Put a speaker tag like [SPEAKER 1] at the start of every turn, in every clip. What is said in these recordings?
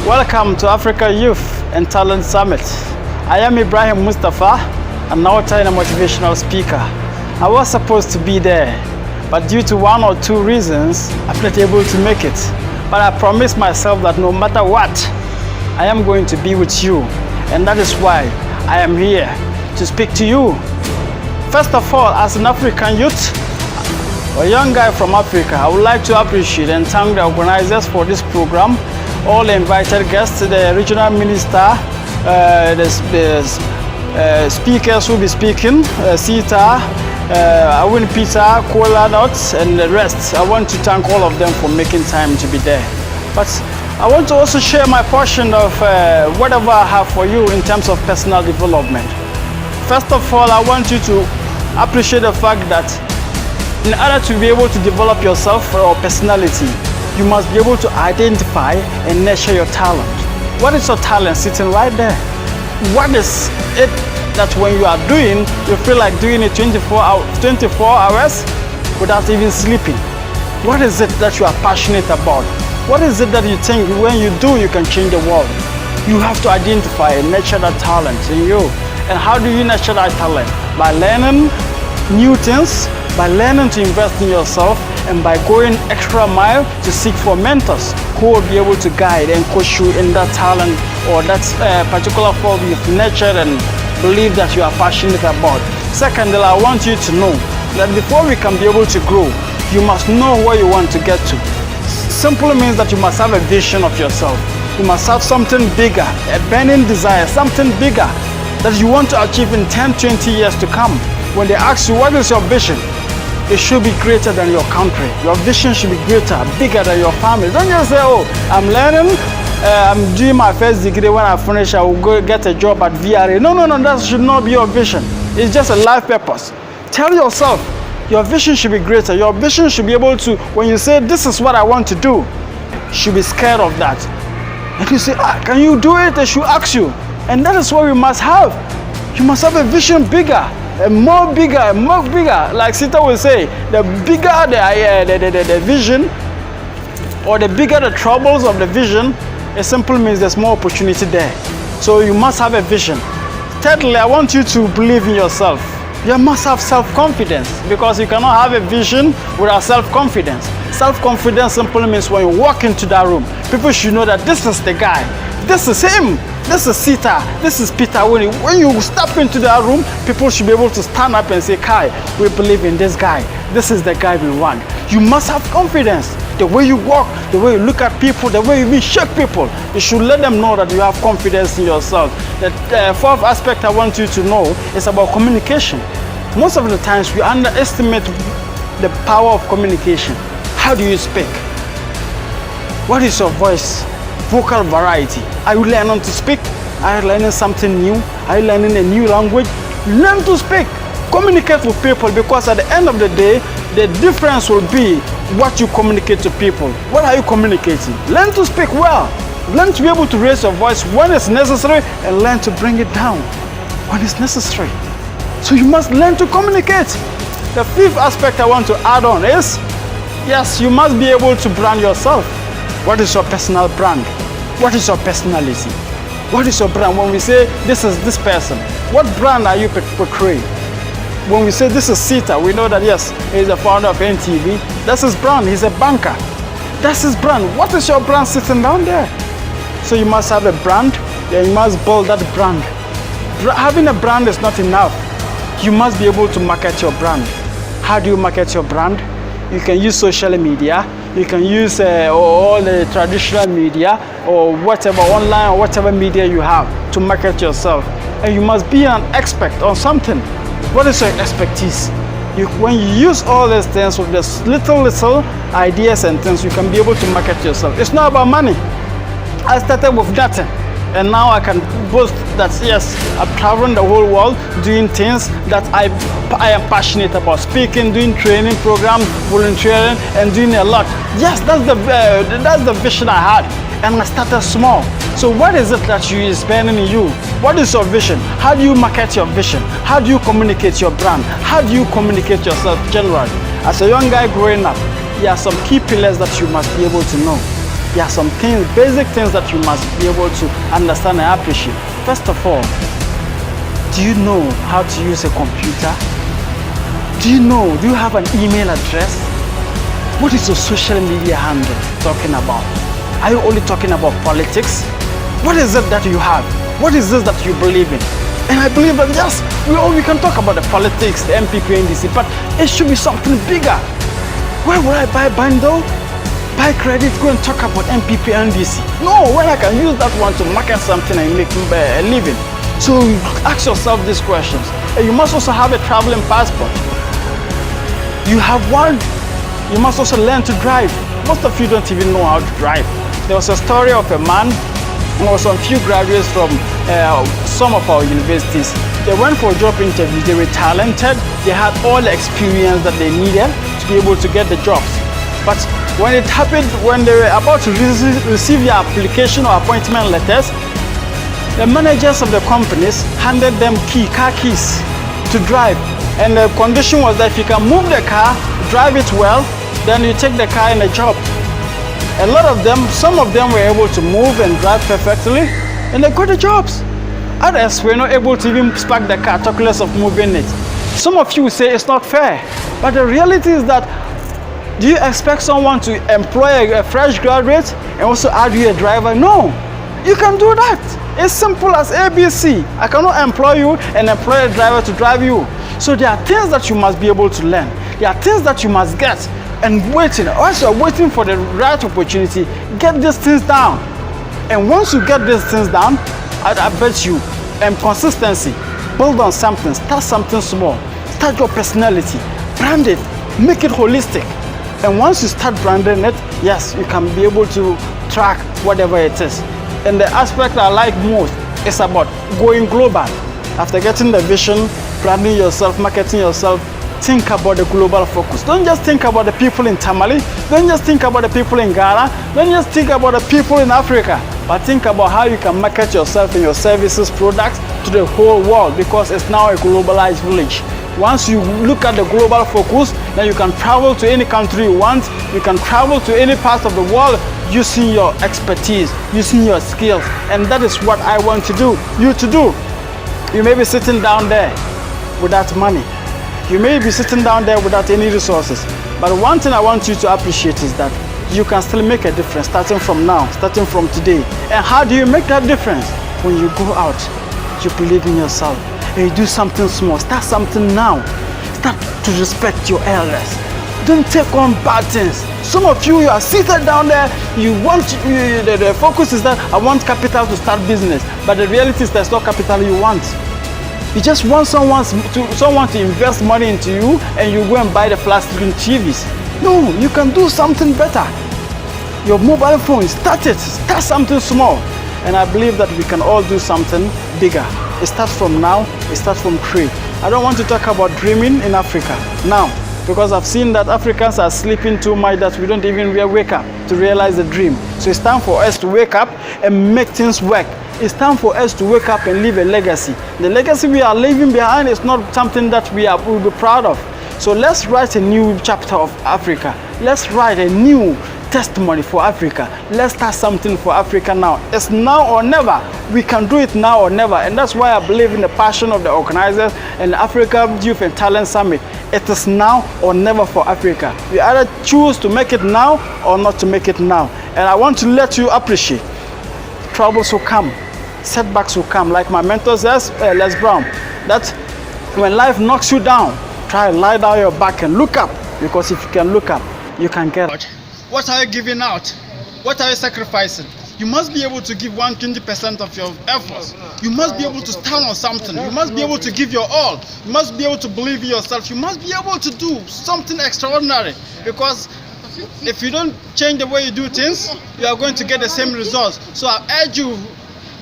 [SPEAKER 1] Welcome to Africa Youth and Talent Summit. I am Ibrahim Mustapha, an author and a motivational speaker. I was supposed to be there, but due to one or two reasons, I'm not able to make it. But I promised myself that no matter what, I am going to be with you. And that is why I am here to speak to you. First of all, as an African youth, a young guy from Africa, I would like to appreciate and thank the organizers for this program, all the invited guests, the regional minister, the speakers who will be speaking, Sita, Awin Peter, Kola Nuts, and the rest. I want to thank all of them for making time to be there. But I want to also share my portion of whatever I have for you in terms of personal development. First of all, I want you to appreciate the fact that in order to be able to develop yourself or personality, you must be able to identify and nurture your talent. What is your talent sitting right there? What is it that when you are doing, you feel like doing it 24 hours without even sleeping? What is it that you are passionate about? What is it that you think when you do, you can change the world? You have to identify and nurture that talent in you. And how do you nurture that talent? By learning new things, by learning to invest in yourself, and by going extra mile to seek for mentors who will be able to guide and coach you in that talent or that particular field you've nurtured and believe that you are passionate about. Secondly, I want you to know that before we can be able to grow, you must know where you want to get to. Simply means that you must have a vision of yourself. You must have something bigger, a burning desire, something bigger that you want to achieve in 10, 20 years to come. When they ask you, what is your vision? It should be greater than your country. Your vision should be greater, bigger than your family. Don't just say, oh, I'm learning, I'm doing my first degree. When I finish, I will go get a job at VRA. No, that should not be your vision. It's just a life purpose. Tell yourself, your vision should be greater. Your vision should be able to, when you say, this is what I want to do, you should be scared of that. And you say, can you do it? They should ask you. And that is what we must have. You must have a vision bigger. More bigger. Like Sita will say, the bigger the vision, or the bigger the troubles of the vision, it simply means there's more opportunity there. So you must have a vision. Thirdly, I want you to believe in yourself. You must have self-confidence, because you cannot have a vision without self-confidence. Self-confidence simply means when you walk into that room, people should know that this is the guy, this is him. This is Sita, this is Peter. When you step into that room, people should be able to stand up and say, Kai, we believe in this guy. This is the guy we want. You must have confidence. The way you walk, the way you look at people, the way you even shake people, you should let them know that you have confidence in yourself. The fourth aspect I want you to know is about communication. Most of the times we underestimate the power of communication. How do you speak? What is your voice? Vocal variety. Are you learning to speak? Are you learning something new? Are you learning a new language? Learn to speak. Communicate with people, because at the end of the day, the difference will be what you communicate to people. What are you communicating? Learn to speak well. Learn to be able to raise your voice when it's necessary, and learn to bring it down when it's necessary. So you must learn to communicate. The fifth aspect I want to add on is, yes, you must be able to brand yourself. What is your personal brand? What is your personality? What is your brand? When we say this is this person, what brand are you portraying? When we say this is Sita, we know that yes, he's the founder of NTV. That's his brand. He's a banker. That's his brand. What is your brand sitting down there? So you must have a brand, and you must build that brand. Having a brand is not enough. You must be able to market your brand. How do you market your brand? You can use social media. You can use all the traditional media, or whatever, online or whatever media you have to market yourself. And you must be an expert on something. What is your expertise? When you use all these things with this little ideas and things, you can be able to market yourself. It's not about money. I started with nothing, and now I can boast that yes, I'm traveling the whole world doing things that I am passionate about. Speaking, doing training programs, volunteering, and doing a lot. Yes, that's the vision I had, and I started small. So what is it that is burning in you? What is your vision? How do you market your vision? How do you communicate your brand? How do you communicate yourself generally? As a young guy growing up, there are some key pillars that you must be able to know. there are some things, basic things that you must be able to understand and appreciate. First of all, do you know how to use a computer? Do you have an email address? What is your social media handle talking about? Are you only talking about politics? What is it that you have? What is this that you believe in? And I believe that yes, we can talk about the politics, the MPP, NDC, but it should be something bigger. Why would I buy bundle, buy credit, go and talk about MPP, NDC? No, when I can use that one to market something and make a living. So ask yourself these questions. And you must also have a traveling passport. You have one. You must also learn to drive. Most of you don't even know how to drive. There was a story of a man, or some few graduates from some of our universities. They went for job interviews. They were talented. They had all the experience that they needed to be able to get the jobs. But when it happened, when they were about to receive their application or appointment letters, the managers of the companies handed them car keys to drive. And the condition was that if you can move the car, drive it well, then you take the car in a job. A lot of them, some of them were able to move and drive perfectly, and they got the jobs. Others were not able to even spark the car, talk less of moving it. Some of you say it's not fair, but the reality is that, do you expect someone to employ a fresh graduate and also add you a driver? No, you can do that. It's simple as ABC. I cannot employ you and employ a driver to drive you. So there are things that you must be able to learn. There are things that you must get. And waiting, once you're waiting for the right opportunity, get these things down. And once you get these things down, I bet you, consistency, build on something, start something small, start your personality, brand it, make it holistic. And once you start branding it, yes, you can be able to track whatever it is. And the aspect I like most is about going global. After getting the vision, branding yourself, marketing yourself, think about the global focus. Don't just think about the people in Tamale. Don't just think about the people in Ghana. Don't just think about the people in Africa. But think about how you can market yourself and your services, products to the whole world, because it's now a globalized village. Once you look at the global focus, then you can travel to any country you want. You can travel to any part of the world using your expertise, using your skills. And that is what I want you to do. You may be sitting down there without money. You may be sitting down there without any resources. But one thing I want you to appreciate is that you can still make a difference starting from now, starting from today. And how do you make that difference? When you go out, you believe in yourself, and you do something small. Start something now. Start to respect your elders. Don't take on bad things. Some of you are seated down there, the focus is that I want capital to start business. But the reality is there's no capital you want. You just want someone to invest money into you, and you go and buy the flat screen TVs. No, you can do something better. Your mobile phone, start something small. And I believe that we can all do something bigger. It starts from now, it starts from today. I don't want to talk about dreaming in Africa now, because I've seen that Africans are sleeping too much that we don't even wake up to realize the dream. So it's time for us to wake up and make things work. It's time for us to wake up and leave a legacy. The legacy we are leaving behind is not something that we'll be proud of. So let's write a new chapter of Africa. Let's write a new testimony for Africa. Let's start something for Africa now. It's now or never. We can do it now or never. And that's why I believe in the passion of the organizers and the Africa Youth and Talent Summit. It is now or never for Africa. We either choose to make it now or not to make it now. And I want to let you appreciate troubles will come. Setbacks will come. Like my mentor says, Les Brown, that when life knocks you down, try to lie down your back and look up, because if you can look up, you can get it. What are you giving out? What are you sacrificing? You must be able to give 120% of your efforts. You must be able to stand on something. You must be able to give your all. You must be able to believe in yourself. You must be able to do something extraordinary, because if you don't change the way you do things, you are going to get the same results. So I urge you,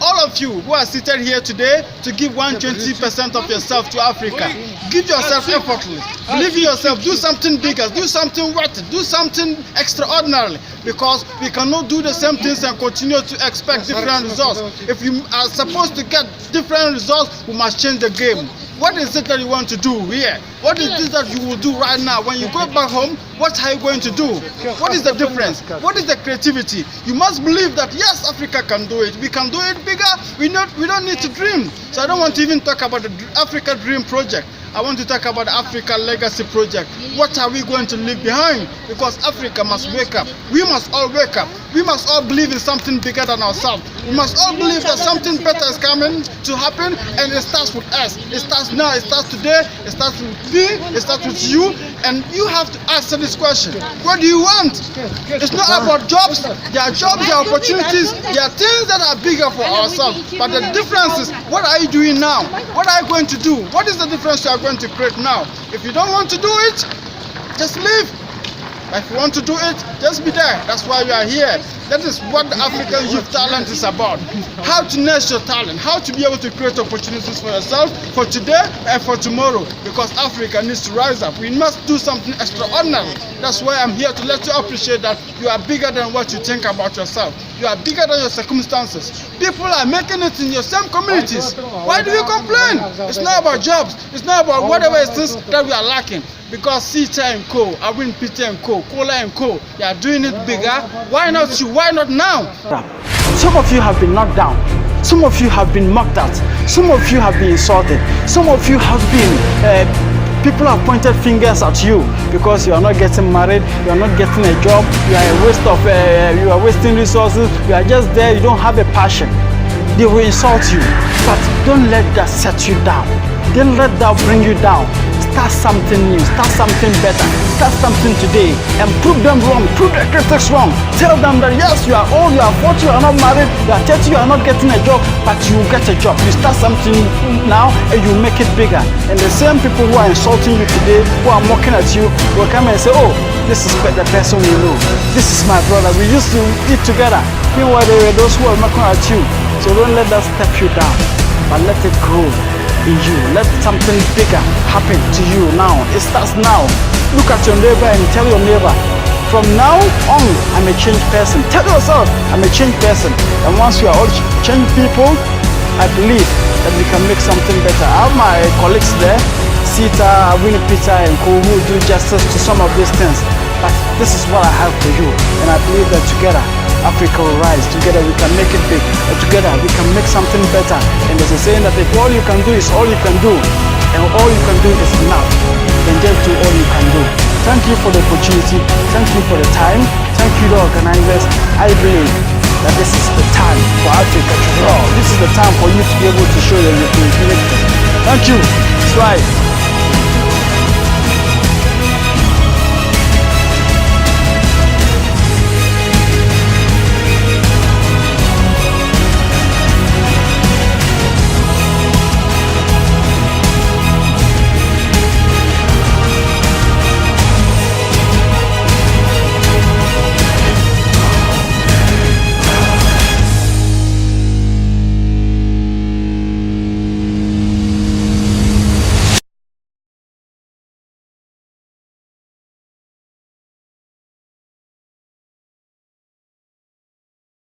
[SPEAKER 1] all of you who are seated here today, to give 120% of yourself to Africa. Give yourself effortlessly. Believe in yourself. Do something bigger. Do something worth it. Do something extraordinary. Because we cannot do the same things and continue to expect different results. If you are supposed to get different results, we must change the game. What is it that you want to do here? What is this that you will do right now? When you go back home, what are you going to do? What is the difference? What is the creativity? You must believe that yes, Africa can do it. We can do it bigger. We don't need to dream. So I don't want to even talk about the Africa Dream Project. I want to talk about the Africa Legacy Project. What are we going to leave behind? Because Africa must wake up. We must all wake up. We must all believe in something bigger than ourselves. We must all believe that something better is coming to happen, and it starts with us. It starts now. It starts today. It starts with me. It starts with you. And you have to answer this question. What do you want? It's not about jobs. There are jobs, there are opportunities, there are things that are bigger for ourselves. But the difference is, what are you doing now? What are you going to do? What is the difference you are going to create now? If you don't want to do it, just leave. But if you want to do it, just be there. That's why we are here. That is what the African Youth Talent is about. How to nurture your talent, how to be able to create opportunities for yourself, for today and for tomorrow. Because Africa needs to rise up. We must do something extraordinary. That's why I'm here to let you appreciate that you are bigger than what you think about yourself. You are bigger than your circumstances. People are making it in your same communities. Why do you complain? It's not about jobs. It's not about whatever it is that we are lacking. Because Sita and Co, Awin Peter and Co, Kola and Co, they are doing it bigger. Why not you? Why not now?
[SPEAKER 2] Some of you have been knocked down. Some of you have been mocked at. Some of you have been insulted. Some of you have been, people have pointed fingers at you because you are not getting married, you are not getting a job, you are a waste of, you are wasting resources, you are just there, you don't have a passion. They will insult you, but don't let that set you down. Don't let that bring you down. Start something new, start something better, start something today and prove them wrong, prove the critics wrong. Tell them that yes, you are old, you are 40, you are not married, you are 30, you are not getting a job, but you will get a job. You start something now and you make it bigger. And the same people who are insulting you today, who are mocking at you, will come and say, oh, this is the person we know. This is my brother. We used to eat together. Meanwhile, they were those who are mocking at you. So don't let that step you down, but let it grow in you. Let something bigger happen to you now. It starts now. Look at your neighbor and tell your neighbor, from now on, I'm a changed person. Tell yourself, I'm a changed person. And once you are all changed people, I believe that we can make something better. I have my colleagues there, Sita, Winnie Peter, and Co, who do justice to some of these things. But this is what I have for you. And I believe that together, Africa will rise. Together we can make it big. Together we can make something better. And there's a saying that if all you can do is all you can do, and all you can do is enough, then just do all you can do. Thank you for the opportunity. Thank you for the time. Thank you, the organizers. I believe that this is the time for Africa to grow. This is the time for you to be able to show your creativity. Thank you. That's right.